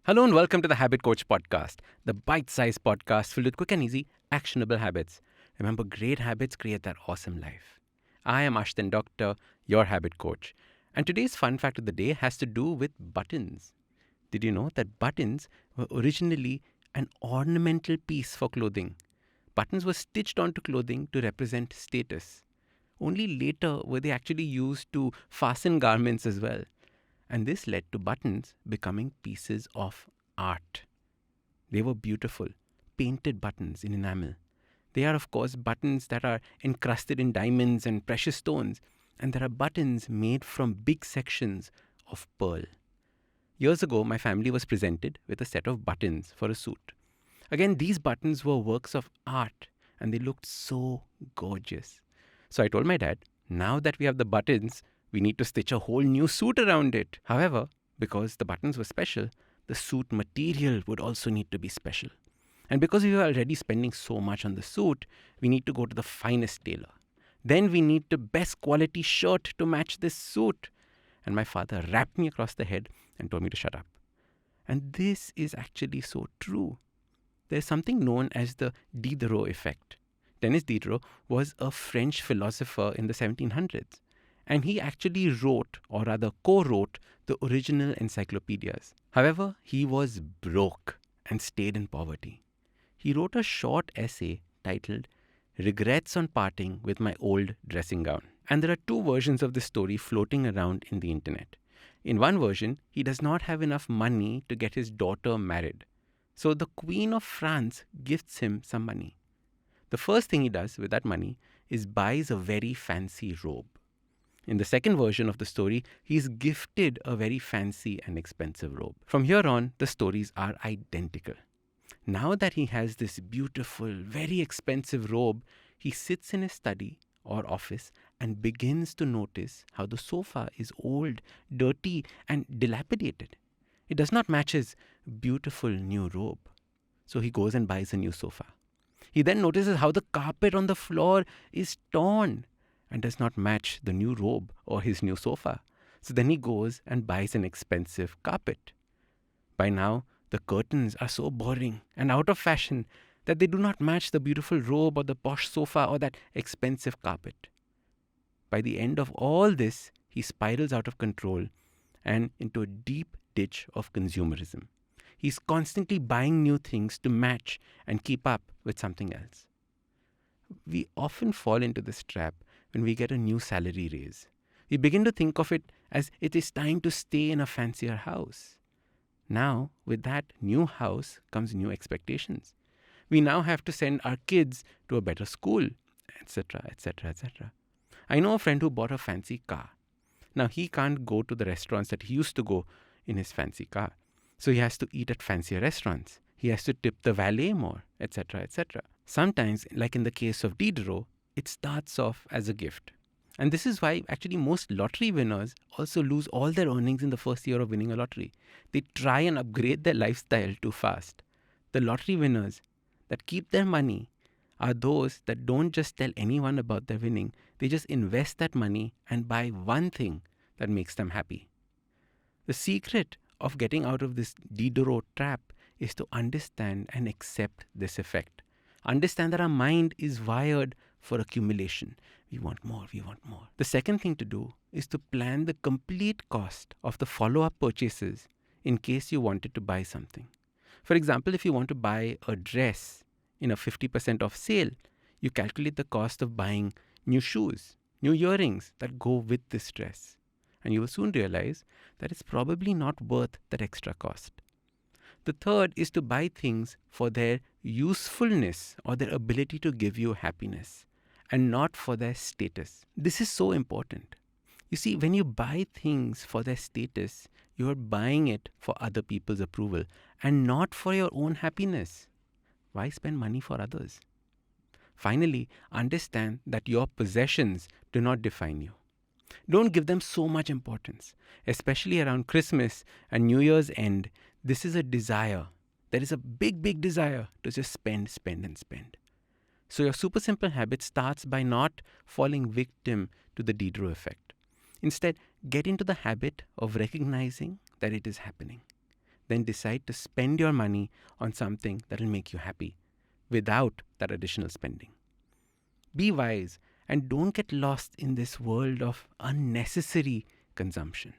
Hello and welcome to the Habit Coach Podcast, the bite-sized podcast filled with quick and easy, actionable habits. Remember, great habits create that awesome life. I am Ashton Doctor, your habit coach, and today's fun fact of the day has to do with buttons. Did you know that buttons were originally an ornamental piece for clothing? Buttons were stitched onto clothing to represent status. Only later were they actually used to fasten garments as well. And this led to buttons becoming pieces of art. They were beautiful, painted buttons in enamel. They are, of course, buttons that are encrusted in diamonds and precious stones, and there are buttons made from big sections of pearl. Years ago, my family was presented with a set of buttons for a suit. Again, these buttons were works of art, and they looked so gorgeous. So I told my dad, now that we have the buttons, we need to stitch a whole new suit around it. However, because the buttons were special, the suit material would also need to be special. And because we were already spending so much on the suit, we need to go to the finest tailor. Then we need the best quality shirt to match this suit. And my father rapped me across the head and told me to shut up. And this is actually so true. There's something known as the Diderot effect. Denis Diderot was a French philosopher in the 1700s. And he actually wrote, or rather co-wrote, the original encyclopedias. However, he was broke and stayed in poverty. He wrote a short essay titled Regrets on Parting with My Old Dressing Gown. And there are two versions of this story floating around in the internet. In one version, he does not have enough money to get his daughter married. So the Queen of France gifts him some money. The first thing he does with that money is buys a very fancy robe. In the second version of the story, he is gifted a very fancy and expensive robe. From here on, the stories are identical. Now that he has this beautiful, very expensive robe, he sits in his study or office and begins to notice how the sofa is old, dirty, and dilapidated. It does not match his beautiful new robe. So he goes and buys a new sofa. He then notices how the carpet on the floor is torn and does not match the new robe or his new sofa. So then he goes and buys an expensive carpet. By now, the curtains are so boring and out of fashion that they do not match the beautiful robe or the posh sofa or that expensive carpet. By the end of all this, he spirals out of control and into a deep ditch of consumerism. He's constantly buying new things to match and keep up with something else. We often fall into this trap when we get a new salary raise. We begin to think of it as it is time to stay in a fancier house. Now, with that new house comes new expectations. We now have to send our kids to a better school, etc., etc., etc. I know a friend who bought a fancy car. Now, he can't go to the restaurants that he used to go in his fancy car. So he has to eat at fancier restaurants. He has to tip the valet more, etc., etc. Sometimes, like in the case of Diderot, it starts off as a gift. And this is why actually most lottery winners also lose all their earnings in the first year of winning a lottery. They try and upgrade their lifestyle too fast. The lottery winners that keep their money are those that don't just tell anyone about their winning. They just invest that money and buy one thing that makes them happy. The secret of getting out of this Diderot trap is to understand and accept this effect. Understand that our mind is wired for accumulation. We want more, we want more. The second thing to do is to plan the complete cost of the follow-up purchases in case you wanted to buy something. For example, if you want to buy a dress in a 50% off sale, you calculate the cost of buying new shoes, new earrings that go with this dress. And you will soon realize that it's probably not worth that extra cost. The third is to buy things for their usefulness or their ability to give you happiness and not for their status. This is so important. You see, when you buy things for their status, you are buying it for other people's approval and not for your own happiness. Why spend money for others? Finally, understand that your possessions do not define you. Don't give them so much importance, especially around Christmas and New Year's end. This is a desire. There is a big, big desire to just spend, spend, and spend. So your super simple habit starts by not falling victim to the Diderot effect. Instead, get into the habit of recognizing that it is happening. then decide to spend your money on something that will make you happy without that additional spending. Be wise and don't get lost in this world of unnecessary consumption.